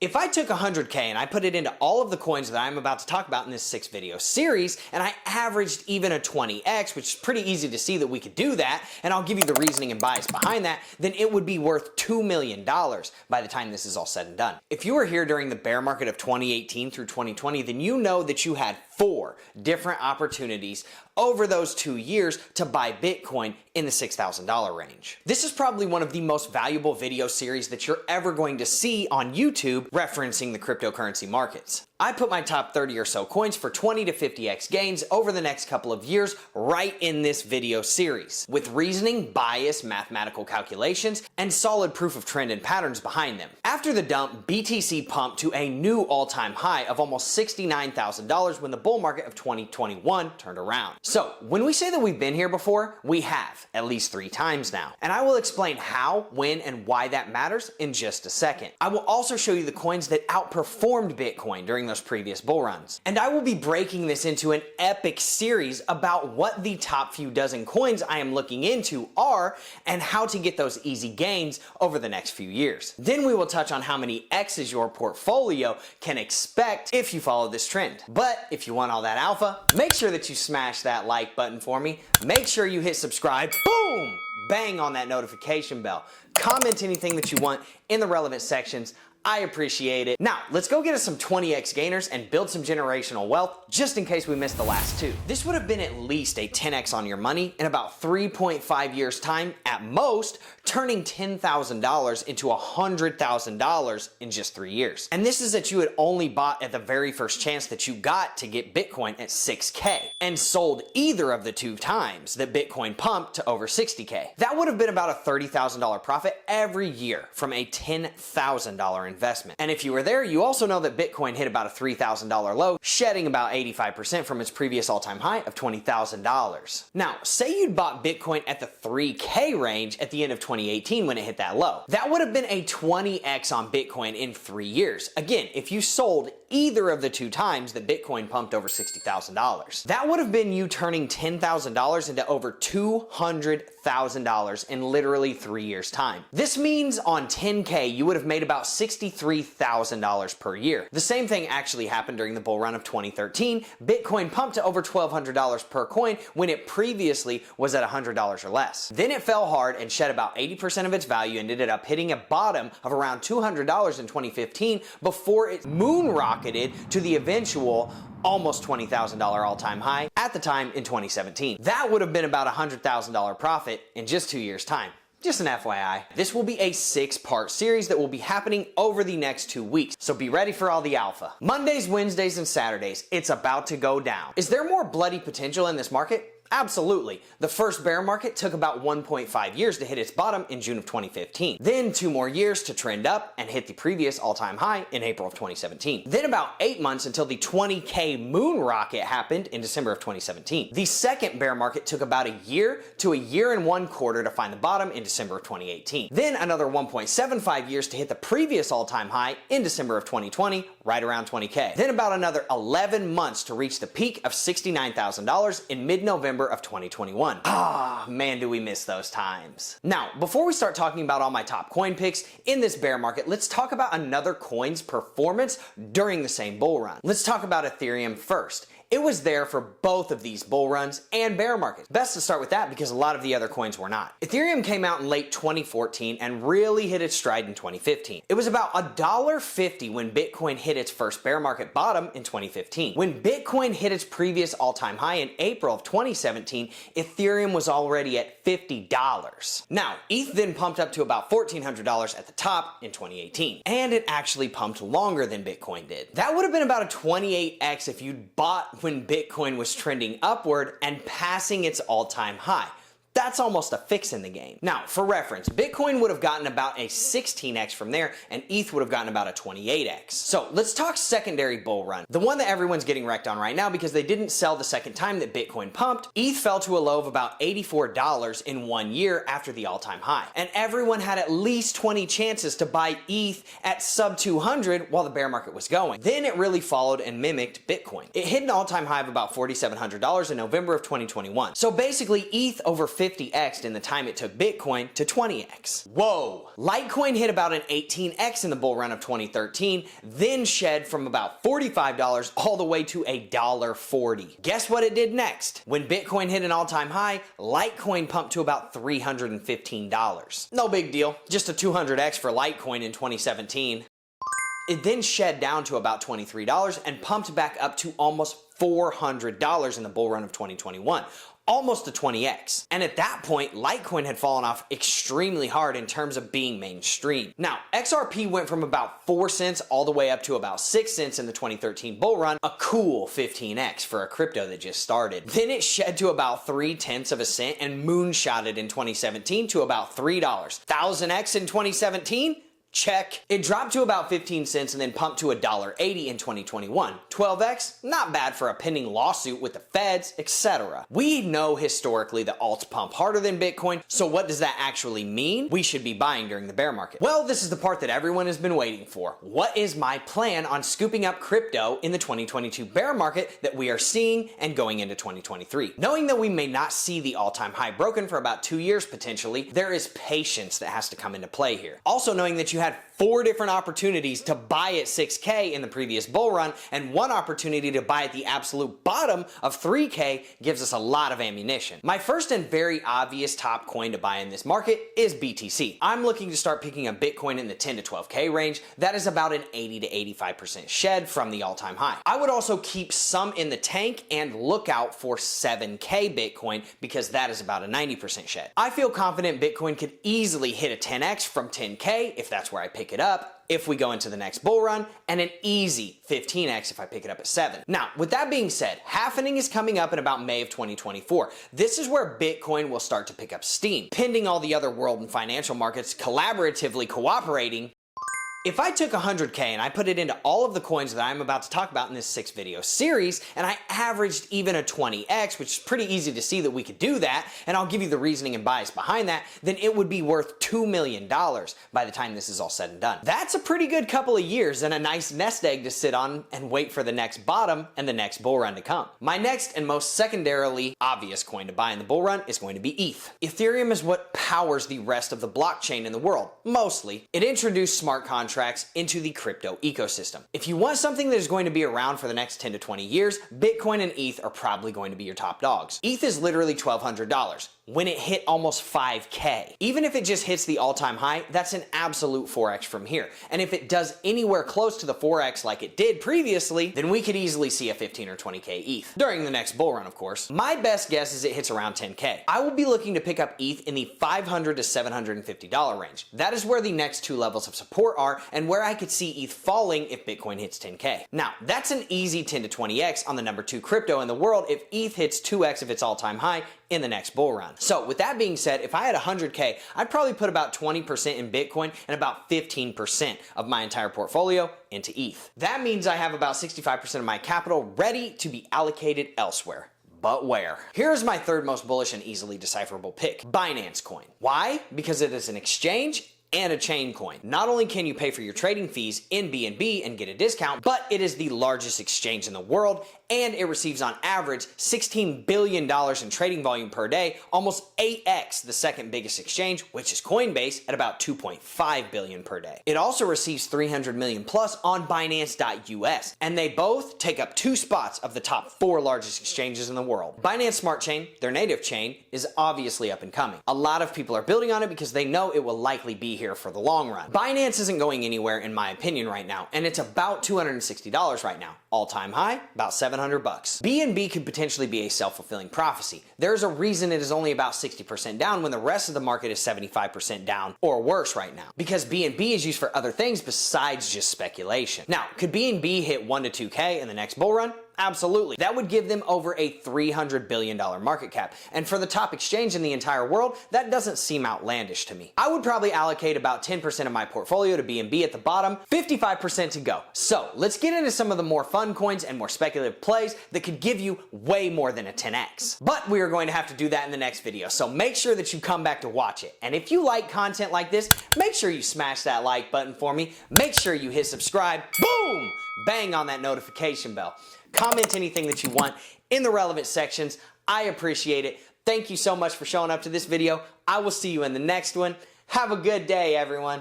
If I took 100K and I put it into all of the coins that I'm about to talk about in this 6-video series, and I averaged even a 20x, which is pretty easy to see that we could do that, and I'll give you the reasoning and bias behind that, then it would be worth $2 million by the time this is all said and done. If you were here during the bear market of 2018 through 2020, then you know that you had 4 different opportunities over those 2 years to buy Bitcoin in the $6,000 range. This is probably one of the most valuable video series that you're ever going to see on YouTube referencing the cryptocurrency markets. I put my top 30 or so coins for 20 to 50x gains over the next couple of years right in this video series, with reasoning, bias, mathematical calculations, and solid proof of trend and patterns behind them. After the dump, BTC pumped to a new all-time high of almost $69,000 when the bull market of 2021 turned around. So when we say that we've been here before, we have at least 3 times now. And I will explain how, when, and why that matters in just a second. I will also show you the coins that outperformed Bitcoin during those previous bull runs. And I will be breaking this into an epic series about what the top few dozen coins I am looking into are and how to get those easy gains over the next few years. Then we will touch on how many X's your portfolio can expect if you follow this trend. But if you want all that alpha, make sure that you smash that like button for me. Make sure you hit subscribe. Boom! Bang on that notification bell. Comment anything that you want in the relevant sections. I appreciate it. Now, let's go get us some 20x gainers and build some generational wealth just in case we missed the last 2. This would have been at least a 10x on your money in about 3.5 years time at most, turning $10,000 into $100,000 in just 3 years. And this is that you had only bought at the very first chance that you got to get Bitcoin at 6K and sold either of the 2 times that Bitcoin pumped to over 60K. That would have been about a $30,000 profit every year from a $10,000 investment. And if you were there, you also know that Bitcoin hit about a $3,000 low, shedding about 85% from its previous all-time high of $20,000. Now, say you'd bought Bitcoin at the 3K range at the end of 2018 when it hit that low. That would have been a 20x on Bitcoin in 3 years. Again, if you sold either of the 2 times that Bitcoin pumped over $60,000. That would have been you turning $10,000 into over $200,000 in literally 3 years time. This means on 10K, you would have made about $63,000 per year. The same thing actually happened during the bull run of 2013. Bitcoin pumped to over $1,200 per coin when it previously was at $100 or less. Then it fell hard and shed about 80% of its value and ended up hitting a bottom of around $200 in 2015 before it moonrocketed to the eventual almost $20,000 all-time high at the time in 2017. That would have been about a $100,000 profit in just 2 years' time. Just an FYI. This will be a 6-part series that will be happening over the next 2 weeks, so be ready for all the alpha. Mondays, Wednesdays, and Saturdays, it's about to go down. Is there more bloody potential in this market? Absolutely. The first bear market took about 1.5 years to hit its bottom in June of 2015. Then 2 more years to trend up and hit the previous all-time high in April of 2017. Then about 8 months until the 20K moon rocket happened in December of 2017. The second bear market took about a year to a year and 1 quarter to find the bottom in December of 2018. Then another 1.75 years to hit the previous all-time high in December of 2020, right around 20K. Then about another 11 months to reach the peak of $69,000 in mid-November of 2021. Ah, man, do we miss those times. Now, before we start talking about all my top coin picks in this bear market, let's talk about another coin's performance during the same bull run. Let's talk about Ethereum first. It was there for both of these bull runs and bear markets. Best to start with that because a lot of the other coins were not. Ethereum came out in late 2014 and really hit its stride in 2015. It was about $1.50 when Bitcoin hit its first bear market bottom in 2015. When Bitcoin hit its previous all-time high in April of 2017, Ethereum was already at $50. Now, ETH then pumped up to about $1,400 at the top in 2018. And it actually pumped longer than Bitcoin did. That would have been about a 28x if you'd bought when Bitcoin was trending upward and passing its all-time high. That's almost a fix in the game. Now, for reference, Bitcoin would have gotten about a 16x from there, and ETH would have gotten about a 28x. So let's talk secondary bull run. The one that everyone's getting wrecked on right now because they didn't sell the second time that Bitcoin pumped. ETH fell to a low of about $84 in 1 year after the all-time high. And everyone had at least 20 chances to buy ETH at sub 200 while the bear market was going. Then it really followed and mimicked Bitcoin. It hit an all-time high of about $4,700 in November of 2021. So basically, ETH over 50 50x'd in the time it took Bitcoin to 20x. Whoa! Litecoin hit about an 18x in the bull run of 2013, then shed from about $45 all the way to $1.40. Guess what it did next? When Bitcoin hit an all-time high, Litecoin pumped to about $315. No big deal, just a 200x for Litecoin in 2017. It then shed down to about $23 and pumped back up to almost $400 in the bull run of 2021. Almost a 20x. And at that point, Litecoin had fallen off extremely hard in terms of being mainstream. Now, XRP went from about 4 cents all the way up to about 6 cents in the 2013 bull run, a cool 15x for a crypto that just started. Then it shed to about 0.3 of a cent and moonshotted in 2017 to about $3. 1000x in 2017? Check. It dropped to about 15 cents and then pumped to $1.80 in 2021. 12x, not bad for a pending lawsuit with the feds, etc. We know historically that alts pump harder than Bitcoin, so what does that actually mean? We should be buying during the bear market. Well, this is the part that everyone has been waiting for. What is my plan on scooping up crypto in the 2022 bear market that we are seeing and going into 2023? Knowing that we may not see the all-time high broken for about 2 years potentially, there is patience that has to come into play here. Also knowing that you had 4 different opportunities to buy at 6K in the previous bull run and 1 opportunity to buy at the absolute bottom of 3K gives us a lot of ammunition. My first and very obvious top coin to buy in this market is BTC. I'm looking to start picking up Bitcoin in the 10 to 12K range. That is about an 80 to 85% shed from the all-time high. I would also keep some in the tank and look out for 7K Bitcoin because that is about a 90% shed. I feel confident Bitcoin could easily hit a 10x from 10K if that's where I pick it up if we go into the next bull run, and an easy 15x if I pick it up at 7. Now, with that being said, halvening is coming up in about May of 2024. This is where Bitcoin will start to pick up steam, pending all the other world and financial markets collaboratively cooperating. If I took 100K and I put it into all of the coins that I'm about to talk about in this 6 video series, and I averaged even a 20x, which is pretty easy to see that we could do that, and I'll give you the reasoning and bias behind that, then it would be worth $2 million by the time this is all said and done. That's a pretty good couple of years and a nice nest egg to sit on and wait for the next bottom and the next bull run to come. My next and most secondarily obvious coin to buy in the bull run is going to be ETH. Ethereum is what powers the rest of the blockchain in the world, mostly. It introduced smart contracts into the crypto ecosystem. If you want something that is going to be around for the next 10 to 20 years, Bitcoin and ETH are probably going to be your top dogs. ETH is literally $1,200 when it hit almost 5K. Even if it just hits the all-time high, that's an absolute 4x from here. And if it does anywhere close to the 4x like it did previously, then we could easily see a 15 or 20K ETH. During the next bull run, of course. My best guess is it hits around 10K. I will be looking to pick up ETH in the $500 to $750 range. That is where the next 2 levels of support are and where I could see ETH falling if Bitcoin hits 10K. Now, that's an easy 10 to 20x on the number 2 crypto in the world if ETH hits 2x of its all-time high in the next bull run. So with that being said, if I had 100K, I'd probably put about 20% in Bitcoin and about 15% of my entire portfolio into ETH. That means I have about 65% of my capital ready to be allocated elsewhere. But where? Here's my third most bullish and easily decipherable pick, Binance Coin. Why? Because it is an exchange and a chain coin. Not only can you pay for your trading fees in BNB and get a discount, but it is the largest exchange in the world, and it receives on average $16 billion in trading volume per day, almost 8x the second biggest exchange, which is Coinbase, at about 2.5 billion per day. It also receives 300 million plus on Binance.us, and they both take up 2 spots of the top 4 largest exchanges in the world. Binance Smart Chain, their native chain, is obviously up and coming. A lot of people are building on it because they know it will likely be here for the long run. Binance isn't going anywhere in my opinion right now, and it's about $260 right now. All-time high, about $700. BNB could potentially be a self-fulfilling prophecy. There's a reason it is only about 60% down when the rest of the market is 75% down or worse right now, because BNB is used for other things besides just speculation. Now, could BNB hit 1 to 2K in the next bull run? Absolutely. That would give them over a $300 billion market cap. And for the top exchange in the entire world, that doesn't seem outlandish to me. I would probably allocate about 10% of my portfolio to BNB at the bottom, 55% to go. So let's get into some of the more fun coins and more speculative plays that could give you way more than a 10x. But we are going to have to do that in the next video. So make sure that you come back to watch it. And if you like content like this, make sure you smash that like button for me. Make sure you hit subscribe. Boom! Bang on that notification bell. Comment anything that you want in the relevant sections. I appreciate it. Thank you so much for showing up to this video. I will see you in the next one. Have a good day, everyone.